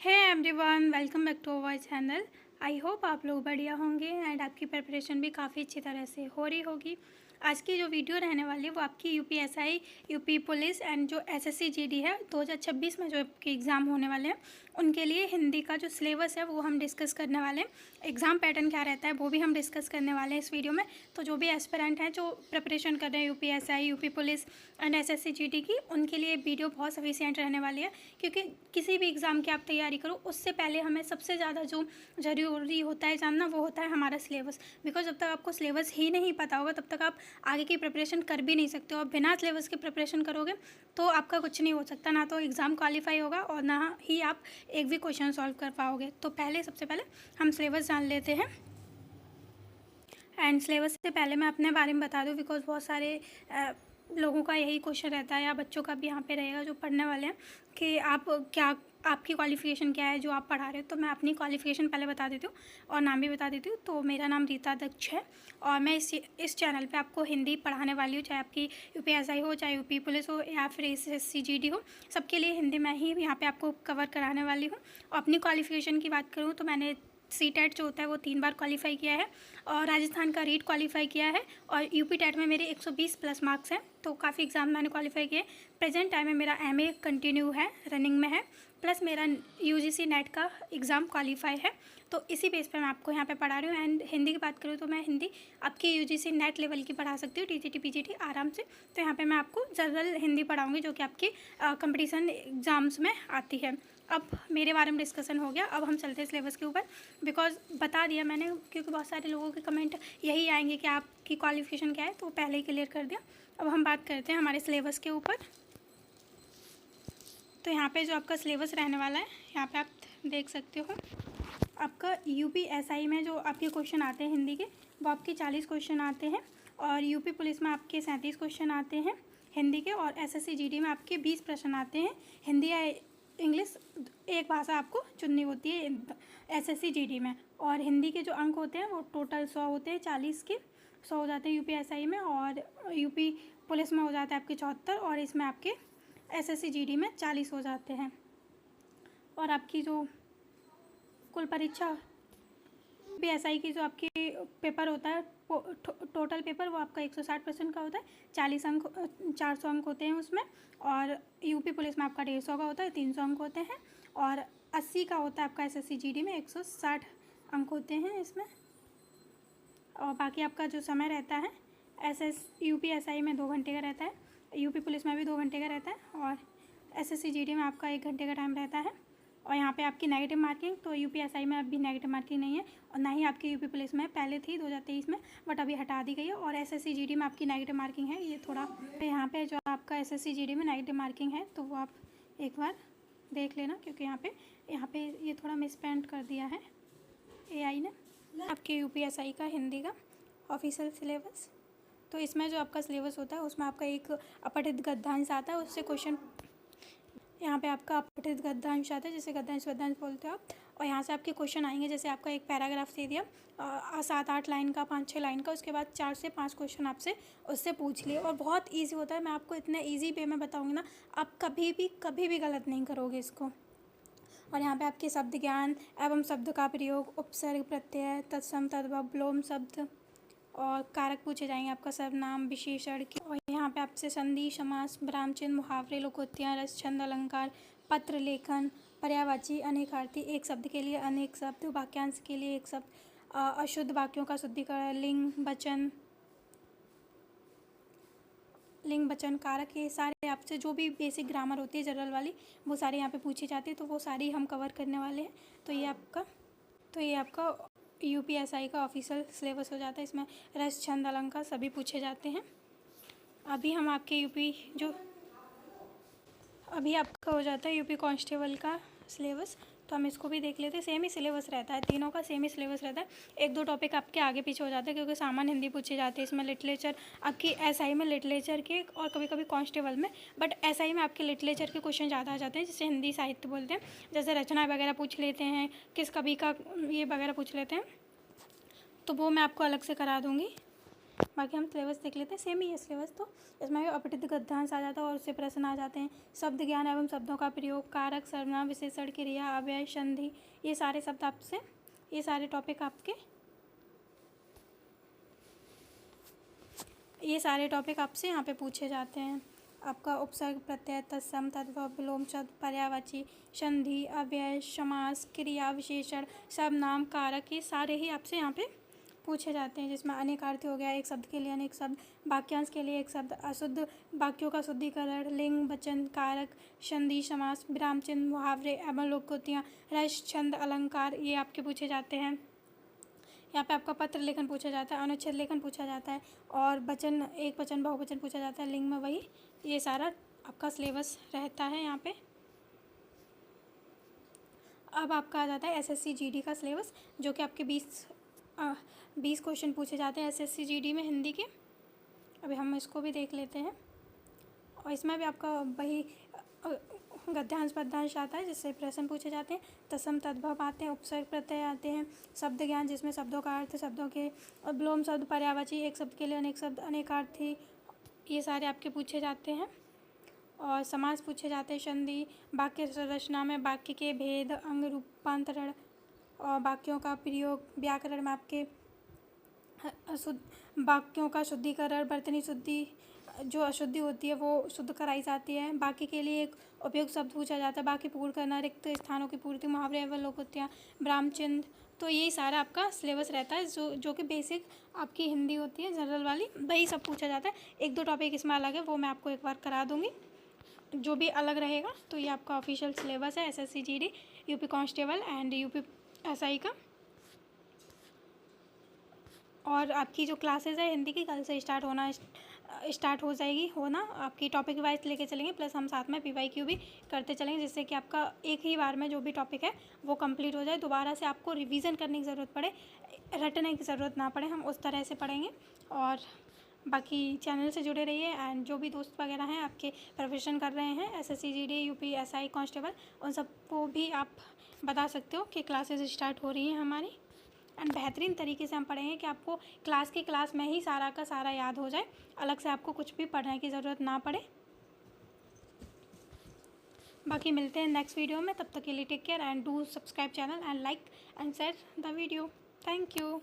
Hey everyone, welcome back to our channel. I hope आप लोग बढ़िया होंगे एंड आपकी प्रिपरेशन भी काफ़ी अच्छी तरह से हो रही होगी। आज की जो वीडियो रहने वाली है वो आपकी यूपीएसआई, यूपी पुलिस एंड जो एसएससी जीडी है 2026 में जो आपके एग्ज़ाम होने वाले हैं उनके लिए हिंदी का जो सिलेबस है वो हम डिस्कस करने वाले हैं। एग्ज़ाम पैटर्न क्या रहता है वो भी हम डिस्कस करने वाले हैं इस वीडियो में। तो जो भी एस्पिरेंट हैं जो प्रिपरेशन कर रहे हैं UPSI, UP police and SSC GD की, उनके लिए वीडियो बहुत सफिशिएंट रहने वाली है। क्योंकि किसी भी एग्ज़ाम की आप तैयारी करो उससे पहले हमें सबसे ज़्यादा जो ज़रूरी होता है जानना वो होता है हमारा सिलेबस। बिकॉज जब तक आपको सिलेबस ही नहीं पता होगा तब तक आप आगे की प्रिपरेशन कर भी नहीं सकते हो। आप बिना सिलेबस के प्रिपरेशन करोगे तो आपका कुछ नहीं हो सकता, ना तो एग्ज़ाम क्वालिफाई होगा और ना ही आप एक भी क्वेश्चन सॉल्व कर पाओगे। तो सबसे पहले हम सिलेबस जान लेते हैं। एंड सिलेबस से पहले मैं अपने बारे में बता दूं, बिकॉज बहुत सारे लोगों का यही क्वेश्चन रहता है या बच्चों का भी यहाँ पे रहेगा जो पढ़ने वाले हैं कि आपकी क्वालिफ़िकेशन क्या है जो आप पढ़ा रहे हो। तो मैं अपनी क्वालिफ़िकेशन पहले बता देती हूँ और नाम भी बता देती हूँ। तो मेरा नाम रीता दक्ष है और मैं इस चैनल पे आपको हिंदी पढ़ाने वाली हूँ, चाहे आपकी यूपीएसआई हो, चाहे यूपी पुलिस हो या फिर एसएससी जीडी हो, सबके लिए हिंदी मैं ही यहाँ पे आपको कवर कराने वाली हूँ। और अपनी क्वालिफ़िकेशन की बात करूँ तो मैंने सी-टेट जो होता है वो 3 बार क्वालिफाई किया है और राजस्थान का रीट क्वालिफाई किया है और यूपी टेट में मेरे 120 प्लस मार्क्स हैं। तो काफ़ी एग्ज़ाम मैंने क्वालिफाई किए। प्रेजेंट टाइम में मेरा एमए कंटिन्यू है, रनिंग में है, प्लस मेरा यूजीसी नेट का एग्ज़ाम क्वालिफाई है। तो इसी बेस पे मैं आपको यहाँ पे पढ़ा रही हूँ। एंड हिंदी की बात करूँ तो मैं हिंदी आपकी यूजीसी नेट लेवल की पढ़ा सकती हूँ, टीजीटी पीजीटी आराम से। तो यहाँ पे मैं आपको जनरल हिंदी पढ़ाऊँगी जो कि आपकी कंपटीशन एग्ज़ाम्स में आती है। अब मेरे बारे में डिस्कशन हो गया, अब हम चलते हैं सिलेबस के ऊपर। बिकॉज बता दिया मैंने, क्योंकि बहुत सारे लोगों के कमेंट यही आएंगे कि आपकी क्वालिफिकेशन क्या है, तो पहले ही क्लियर कर दिया। अब हम बात करते हैं हमारे सिलेबस के ऊपर। तो यहाँ पे जो आपका सिलेबस रहने वाला है यहाँ पे आप देख सकते हो। आपका यूपीएसआई में जो आपके क्वेश्चन आते हैं हिंदी के वो आपके 40 क्वेश्चन आते हैं और यूपी पुलिस में आपके 37 क्वेश्चन आते हैं हिंदी के, और एसएससी जीडी में आपके 20 प्रश्न आते हैं हिंदी या इंग्लिश, एक भाषा आपको चुननी होती है एसएससी जीडी में। और हिंदी के जो अंक होते हैं वो टोटल 100 होते हैं, 40 के 100 हो जाते हैं यूपीएसआई में, और यूपी पुलिस में हो जाता है आपके 74, और इसमें आपके एसएससी जीडी में 40 हो जाते हैं। और आपकी जो कुल परीक्षा यूपीएसआई की जो आपकी पेपर होता है टोटल पेपर वो आपका 160% का होता है, 40 अंक 400 अंक होते हैं उसमें। और यूपी पुलिस में आपका 150 का होता है, 300 अंक होते हैं। और 80 का होता है आपका एसएससी जीडी में, 160 अंक होते हैं इसमें। और बाकी आपका जो समय रहता है यूपीएसआई में 2 घंटे का रहता है, यूपी पुलिस में भी 2 घंटे का रहता है, और एसएससी जीडी में आपका 1 घंटे का टाइम रहता है। और यहाँ पे आपकी नेगेटिव मार्किंग, तो यूपीएसआई में अभी नेगेटिव मार्किंग नहीं है और ना ही आपकी यूपी पुलिस में, पहले थी 2023 में बट अभी हटा दी गई है। और एसएससी जीडी में आपकी नेगेटिव मार्किंग है, ये थोड़ा यहाँ पे जो आपका एसएससी जीडी में नेगेटिव मार्किंग है तो वो आप एक बार देख लेना, क्योंकि यहाँ पे ये थोड़ा मिसप्रिंट कर दिया है एआई ने। आपके यूपीएसआई का हिंदी का ऑफिशियल सिलेबस, तो इसमें जो आपका सिलेबस होता है उसमें आपका एक अपठित गद्यांश आता है, उससे क्वेश्चन यहाँ पे आपका अपठित गद्यांश आता है, जैसे गद्यांश वद्यांश बोलते हो आप। और यहाँ से आपके क्वेश्चन आएंगे, जैसे आपका एक पैराग्राफ दे दिया 7-8 लाइन का, 5-6 लाइन का, उसके बाद 4 से 5 क्वेश्चन आपसे उससे पूछ लिए। और बहुत ईजी होता है, मैं आपको इतने ईजी वे में बताऊँगी ना, आप कभी भी गलत नहीं करोगे इसको। और यहाँ पे आपके शब्द ज्ञान एवं शब्द का प्रयोग, उपसर्ग प्रत्यय, तत्सम तद्भव, विलोम शब्द और कारक पूछे जाएंगे, आपका सर्वनाम, विशेषण की। और यहाँ पे आपसे संधि, समास, विराम चिन्ह, मुहावरे, लोकोक्तियाँ, रस, छंद, अलंकार, पत्र लेखन, पर्यायवाची, अनेकार्थी, एक शब्द के लिए अनेक शब्द, वाक्यांश के लिए एक शब्द, अशुद्ध वाक्यों का शुद्धिकरण, लिंग वचन, कारक, ये सारे आपसे जो भी बेसिक ग्रामर होती है जनरल वाली वो सारी यहाँ पे पूछी जाती है, तो वो सारी हम कवर करने वाले हैं। तो ये आपका यूपीएसआई का ऑफिशियल सिलेबस हो जाता है। इसमें रस, छंद, अलंकार सभी पूछे जाते हैं। अभी आपका हो जाता है यूपी कांस्टेबल का सिलेबस, तो हम इसको भी देख लेते हैं। सेम ही सिलेबस रहता है, तीनों का सेम ही सिलेबस रहता है। 1-2 टॉपिक आपके आगे पीछे हो जाते हैं क्योंकि सामान्य हिंदी पूछी जाती है इसमें, लिटरेचर आपकी एसआई में लिटरेचर के, और कभी कभी कांस्टेबल में, बट एसआई में आपके लिटरेचर के क्वेश्चन ज़्यादा आ जाते हैं, जिसे हिंदी साहित्य बोलते हैं। जैसे रचना वगैरह पूछ लेते हैं, किस कवि का ये वगैरह पूछ लेते हैं, तो वो मैं आपको अलग से करा दूँगी। बाकी हम सिलेबस देख लेते हैं, सेम ही है सिलेबस। तो इसमें भी अपठित गद्यांश आ जाता है और उससे प्रश्न आ जाते हैं। शब्द ज्ञान एवं शब्दों का प्रयोग, कारक, सर्वनाम, विशेषण, क्रिया, अव्यय, संधि, ये सारे शब्द आपसे, ये सारे टॉपिक आपके, ये सारे टॉपिक आपसे यहाँ पे पूछे जाते हैं। आपका उपसर्ग, प्रत्यय, तत्सम, तद्भव, विलोम शब्द, पर्यायवाची, संधि, अव्यय, समास, क्रिया, विशेषण, सर्वनाम, कारक, ये सारे ही आपसे यहाँ पे पूछे जाते हैं। जिसमें अनेकार्थी हो गया, एक शब्द के लिए अनेक शब्द, वाक्यांश के लिए एक शब्द, अशुद्ध वाक्यों का शुद्धिकरण, लिंग, वचन, कारक, संधि, समास, विराम चिन्ह, मुहावरे एवं लोकोक्तियाँ, रस, छंद, अलंकार, ये आपके पूछे जाते हैं। यहाँ पे आपका पत्र लेखन पूछा जाता है, अनुच्छेद लेखन पूछा जाता है, और वचन, एक वचन, बहुवचन पूछा जाता है, लिंग में वही, ये सारा आपका सिलेबस रहता है यहाँ पे। अब आपका आ जाता है एसएससी जीडी का सिलेबस, जो कि आपके 20 क्वेश्चन पूछे जाते हैं एसएससी जीडी में हिंदी के। अभी हम इसको भी देख लेते हैं। और इसमें भी आपका वही गद्यांश पद्यांश आता है, जिससे प्रश्न पूछे जाते हैं। तत्सम, तद्भव आते हैं, उपसर्ग, प्रत्यय आते हैं, शब्द ज्ञान जिसमें शब्दों का अर्थ, शब्दों के, और विलोम शब्द, पर्यायवाची, एक शब्द के लिए अनेक शब्द, अनेकार्थी, ये सारे आपके पूछे जाते हैं। और समास पूछे जाते हैं, संधि, वाक्य संरचना में वाक्य के भेद, अंग रूपांतरण और वाक्यों का प्रयोग, व्याकरण में आपके वाक्यों का शुद्धिकरण, बर्तनी शुद्धि, जो अशुद्धि होती है वो शुद्ध कराई जाती है। बाकी के लिए एक उपयुक्त शब्द पूछा जाता है, बाकी पूर्ण करना, रिक्त स्थानों की पूर्ति, मुहावरे एवं लोकोक्तियाँ, विराम चिन्ह। तो यही सारा आपका सिलेबस रहता है, जो कि बेसिक आपकी हिंदी होती है जनरल वाली, वही सब पूछा जाता है। एक दो टॉपिक इसमें अलग है, वो मैं आपको एक बार करा दूँगी, जो भी अलग रहेगा। तो ये आपका ऑफिशियल सिलेबस है SSC GD, UP constable and UP SI का। और आपकी जो क्लासेस है हिंदी की, कल से स्टार्ट हो जाएगी होना। आपकी टॉपिक वाइज लेके चलेंगे, प्लस हम साथ में पीवाईक्यू भी करते चलेंगे, जिससे कि आपका एक ही बार में जो भी टॉपिक है वो कंप्लीट हो जाए, दोबारा से आपको रिवीजन करने की ज़रूरत पड़े, रटने की ज़रूरत ना पड़े, हम उस तरह से पढ़ेंगे। और बाकी चैनल से जुड़े रहिए, एंड जो भी दोस्त वगैरह हैं आपके प्रिपरेशन कर रहे हैं SSC GD, UP SI constable, उन सबको भी आप बता सकते हो कि क्लासेस स्टार्ट हो रही हैं हमारी। एंड बेहतरीन तरीके से हम पढ़ेंगे कि आपको क्लास में ही सारा का सारा याद हो जाए, अलग से आपको कुछ भी पढ़ने की ज़रूरत ना पड़े। बाकी मिलते हैं नेक्स्ट वीडियो में, तब तक के लिए take care and do subscribe channel and like and share the video. Thank you.